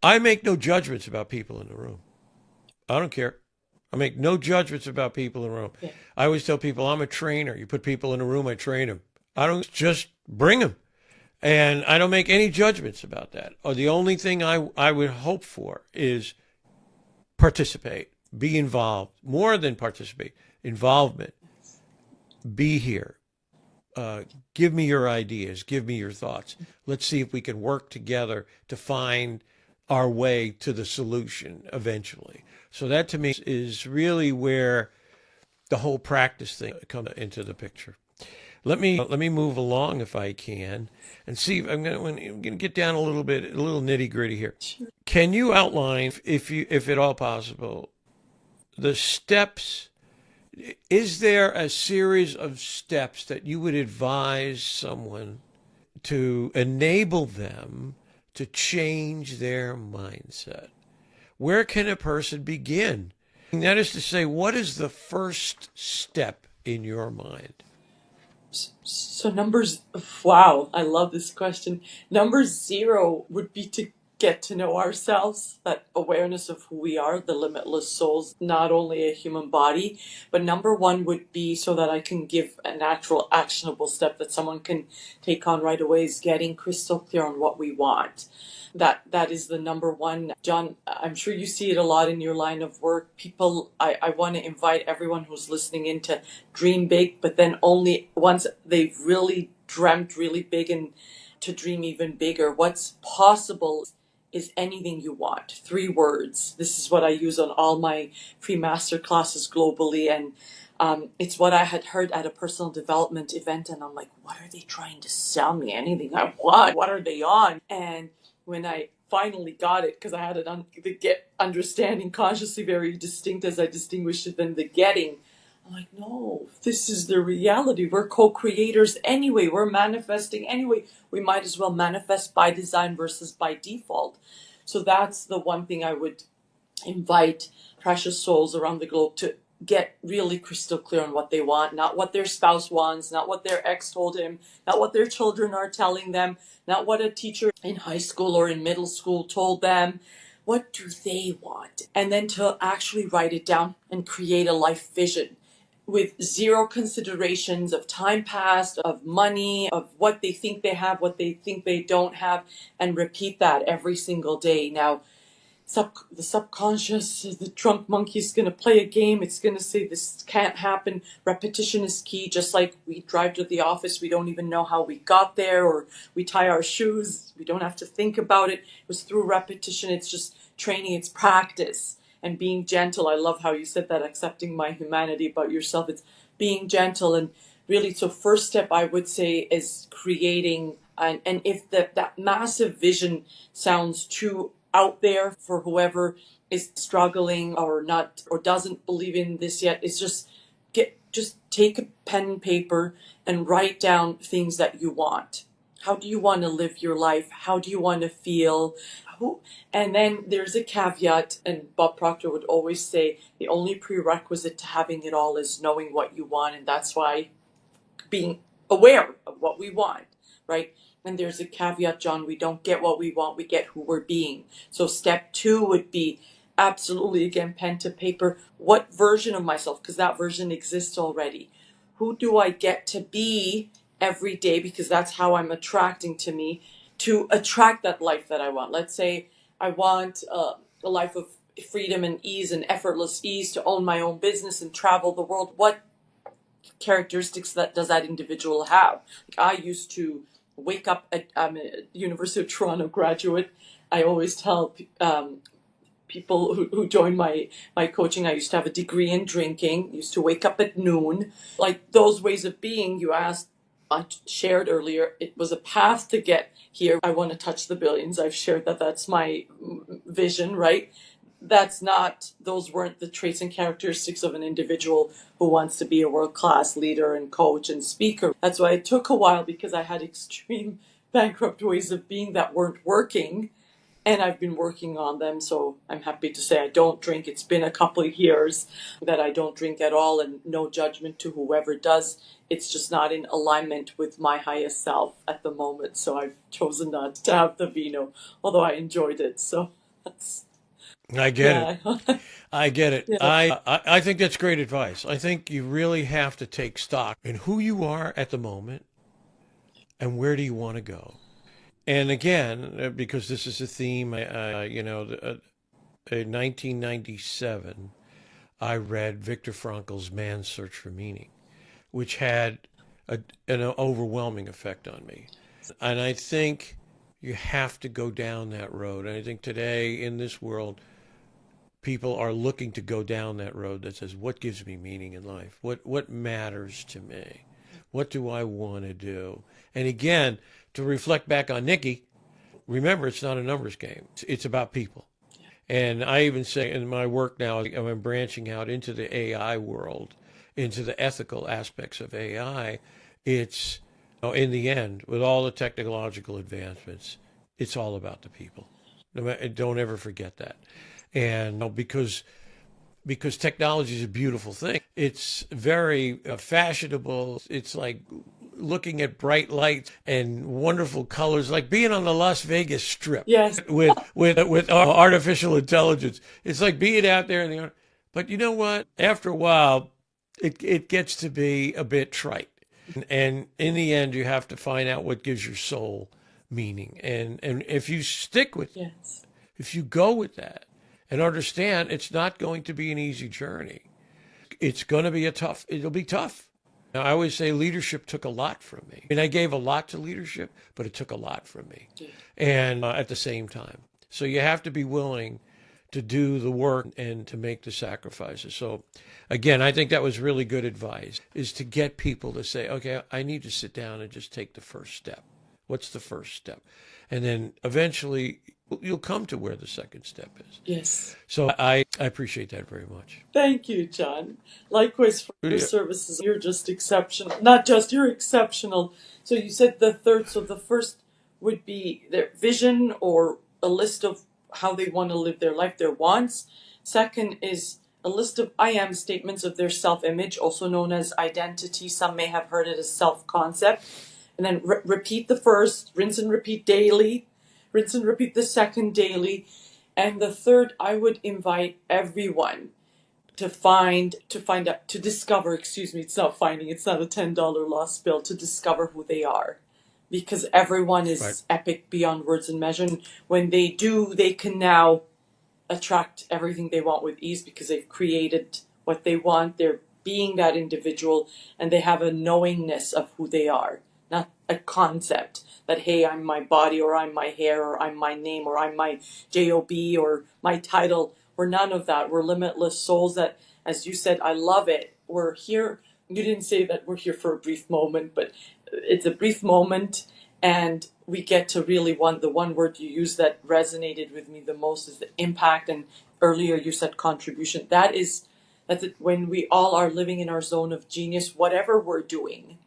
I make no judgments about people in the room. I don't care. I make no judgments about people in the room. Yeah. I always tell people I'm a trainer. You put people in a room, I train them. I don't just bring them. And I don't make any judgments about that. Or the only thing I would hope for is participate, be involved, more than participate, involvement, be here. Uh, Give me your ideas, give me your thoughts. Let's see if we can work together to find our way to the solution eventually. So that to me is really where the whole practice thing comes into the picture. Let me move along if I can, and see. I'm gonna get down a little bit, a little nitty gritty here. Sure. Can you outline, if at all possible, the steps? Is there a series of steps that you would advise someone to enable them to change their mindset? Where can a person begin? That is to say, what is the first step in your mind? So numbers, wow, I love this question. Number zero would be to get to know ourselves, that awareness of who we are, the limitless souls, not only a human body. But number one would be, so that I can give a natural, actionable step that someone can take on right away, is getting crystal clear on what we want. That is the number one. John, I'm sure you see it a lot in your line of work. People, I want to invite everyone who's listening in to dream big, but then only once they've really dreamt really big, and to dream even bigger. What's possible is anything you want. 3 words. This is what I use on all my free master classes globally. And it's what I had heard at a personal development event. And I'm like, what are they trying to sell me? Anything I want? What are they on? And when I finally got it, because I had the get understanding consciously very distinct as I distinguished it than the getting. I'm like, no, this is the reality. We're co-creators anyway. We're manifesting anyway. We might as well manifest by design versus by default. So that's the one thing I would invite precious souls around the globe to get really crystal clear on what they want, not what their spouse wants, not what their ex told him, not what their children are telling them, not what a teacher in high school or in middle school told them. What do they want? And then to actually write it down and create a life vision with zero considerations of time past, of money, of what they think they have, what they think they don't have, and repeat that every single day. Now, the subconscious, the drunk monkey is going to play a game. It's going to say this can't happen. Repetition is key. Just like we drive to the office, we don't even know how we got there, or we tie our shoes. We don't have to think about it. It was through repetition. It's just training. It's practice and being gentle. I love how you said that, accepting my humanity about yourself. It's being gentle. And really, so first step I would say is creating, and if that massive vision sounds too out there for whoever is struggling or not, or doesn't believe in this yet, is just take a pen and paper and write down things that you want. How do you want to live your life? How do you want to feel? And then there's a caveat, and Bob Proctor would always say the only prerequisite to having it all is knowing what you want. And that's why being aware of what we want, right? And there's a caveat, John, we don't get what we want, we get who we're being. So step 2 would be absolutely, again, pen to paper. What version of myself, because that version exists already. Who do I get to be every day? Because that's how I'm attracting to me, to attract that life that I want. Let's say I want a life of freedom and ease and effortless ease, to own my own business and travel the world. What characteristics does that individual have? Like I used to wake up I'm a University of Toronto graduate. I always tell people who join my coaching, I used to have a degree in drinking, used to wake up at noon. Like those ways of being you asked, I shared earlier, it was a path to get here. I want to touch the billions. I've shared that that's my vision, right? Those weren't the traits and characteristics of an individual who wants to be a world-class leader and coach and speaker. That's why it took a while, because I had extreme bankrupt ways of being that weren't working, and I've been working on them. So I'm happy to say I don't drink. It's been a couple of years that I don't drink at all, and no judgment to whoever does. It's just not in alignment with my highest self at the moment. So I've chosen not to have the vino, although I enjoyed it. So I get it. Yeah. I get it. Yeah. I think that's great advice. I think you really have to take stock in who you are at the moment and where do you want to go. And again, because this is a theme, in 1997, I read Viktor Frankl's Man's Search for Meaning, which had an overwhelming effect on me. And I think you have to go down that road. And I think today in this world, people are looking to go down that road that says, what gives me meaning in life? What matters to me? What do I want to do? And again, to reflect back on Nikki, remember, it's not a numbers game. It's about people. And I even say in my work now, I'm branching out into the AI world, into the ethical aspects of AI. It's, in the end, with all the technological advancements, it's all about the people. Don't ever forget that. And because technology is a beautiful thing, it's very fashionable. It's like looking at bright lights and wonderful colors, like being on the Las Vegas Strip Yes. with artificial intelligence. It's like being out there in the. But you know what? After a while, it gets to be a bit trite, and in the end, you have to find out what gives your soul meaning. And if you stick with, Yes. if you go with that, and understand it's not going to be an easy journey. It's going to be it'll be tough. Now, I always say leadership took a lot from me. I gave a lot to leadership, but it took a lot from me. And at the same time. So you have to be willing to do the work and to make the sacrifices. So again, I think that was really good advice, is to get people to say, okay, I need to sit down and just take the first step. What's the first step? And then eventually you'll come to where the second step is. Yes. So I appreciate that very much. Thank you, John. Likewise for your services. You're just exceptional. Not just, you're exceptional. So you said the third, so the first would be their vision or a list of how they want to live their life, their wants. Second is a list of I am statements of their self-image, also known as identity. Some may have heard it as self-concept. And then repeat the first, rinse and repeat daily, rinse and repeat the second daily. And the third, I would invite everyone to discover, it's not finding, it's not a $10 lost bill, to discover who they are. Because everyone is Right. epic beyond words and measure. And when they do, they can now attract everything they want with ease because they've created what they want. They're being that individual and they have a knowingness of who they are. Not a concept that, hey, I'm my body, or I'm my hair, or I'm my name, or I'm my job, or my title. We're none of that. We're limitless souls that, as you said, I love it. We're here. You didn't say that we're here for a brief moment, but it's a brief moment, and we get to really the one word you used that resonated with me the most is the impact. And earlier you said contribution. That's it. When we all are living in our zone of genius, whatever we're doing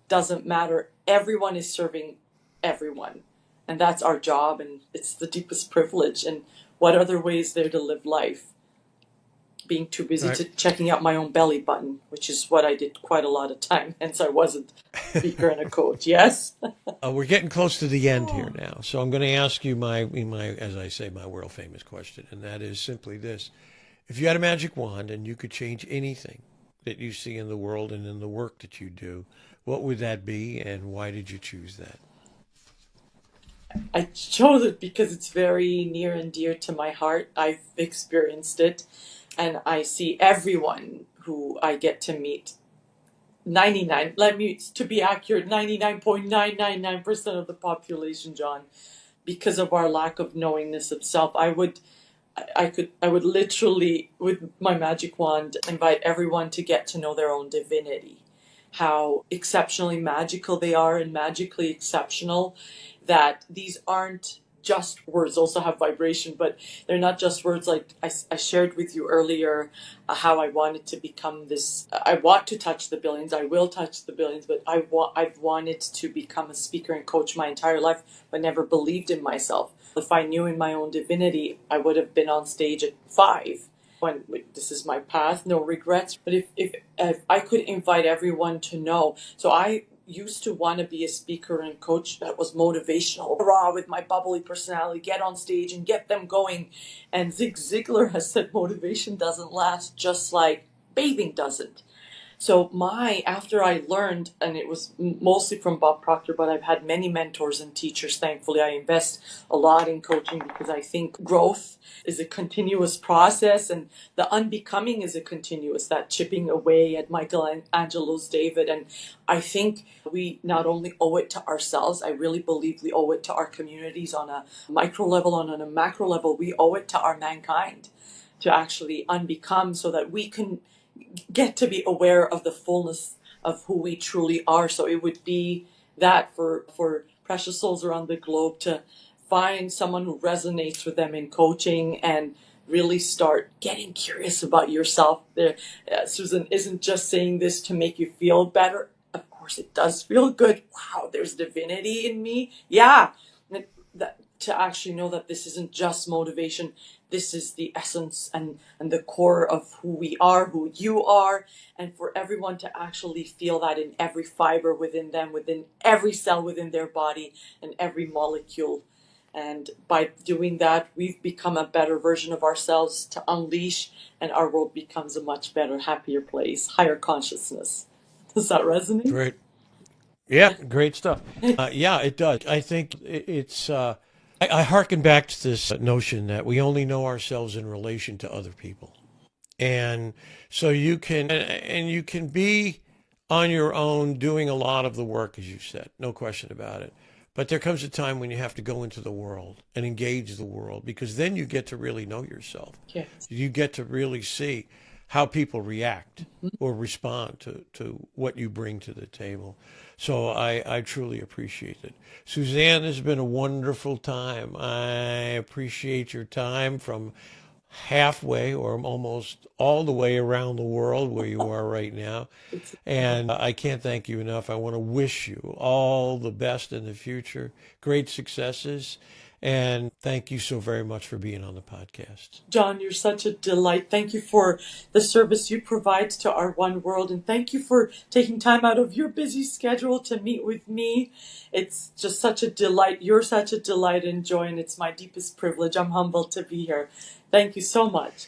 doesn't matter. Everyone is serving everyone. And that's our job, and it's the deepest privilege. And what other way is there to live life? Being too busy Right. checking out my own belly button, which is what I did quite a lot of time. Hence I wasn't a speaker and a coach. Yes? We're getting close to the end here now. So I'm going to ask you as I say, my world famous question. And that is simply this. If you had a magic wand and you could change anything that you see in the world and in the work that you do, what would that be, and why did you choose that? I chose it because it's very near and dear to my heart. I've experienced it, and I see everyone who I get to meet. 99.999% of the population, John, because of our lack of knowingness of self. I would literally, with my magic wand, invite everyone to get to know their own divinity, how exceptionally magical they are and magically exceptional, that these aren't just words, also have vibration, but they're not just words. Like I shared with you earlier, how I wanted to become this, I want to touch the billions, I will touch the billions, but I've wanted to become a speaker and coach my entire life, but never believed in myself. If I knew in my own divinity, I would have been on stage at 5. When this is my path, no regrets. But if I could invite everyone to know, so used to want to be a speaker and coach that was motivational, raw with my bubbly personality, get on stage and get them going. And Zig Ziglar has said motivation doesn't last, just like bathing doesn't. So after I learned, and it was mostly from Bob Proctor, but I've had many mentors and teachers. Thankfully, I invest a lot in coaching because I think growth is a continuous process, and the unbecoming is a continuous, that chipping away at Michelangelo's David. And I think we not only owe it to ourselves, I really believe we owe it to our communities on a micro level, and on a macro level, we owe it to our mankind to actually unbecome so that we can get to be aware of the fullness of who we truly are. So it would be that for precious souls around the globe to find someone who resonates with them in coaching and really start getting curious about yourself. Susan isn't just saying this to make you feel better. Of course, it does feel good. Wow, there's divinity in me. Yeah. To actually know that this isn't just motivation, this is the essence and the core of who we are, who you are, and for everyone to actually feel that in every fiber within them, within every cell within their body, and every molecule. And by doing that, we've become a better version of ourselves to unleash, and our world becomes a much better, happier place, higher consciousness. Does that resonate? Great. Yeah, great stuff. Yeah, it does. I think it's. I hearken back to this notion that we only know ourselves in relation to other people, and so you can be on your own doing a lot of the work, as you said, no question about it. But there comes a time when you have to go into the world and engage the world, because then you get to really know yourself. Yes. You get to really see how people react or respond to what you bring to the table. So I truly appreciate it. Suzanne, this has been a wonderful time. I appreciate your time from halfway or almost all the way around the world where you are right now. And I can't thank you enough. I want to wish you all the best in the future, great successes. And thank you so very much for being on the podcast. John, you're such a delight. Thank you for the service you provide to our one world. And thank you for taking time out of your busy schedule to meet with me. It's just such a delight. You're such a delight and joy, and it's my deepest privilege. I'm humbled to be here. Thank you so much.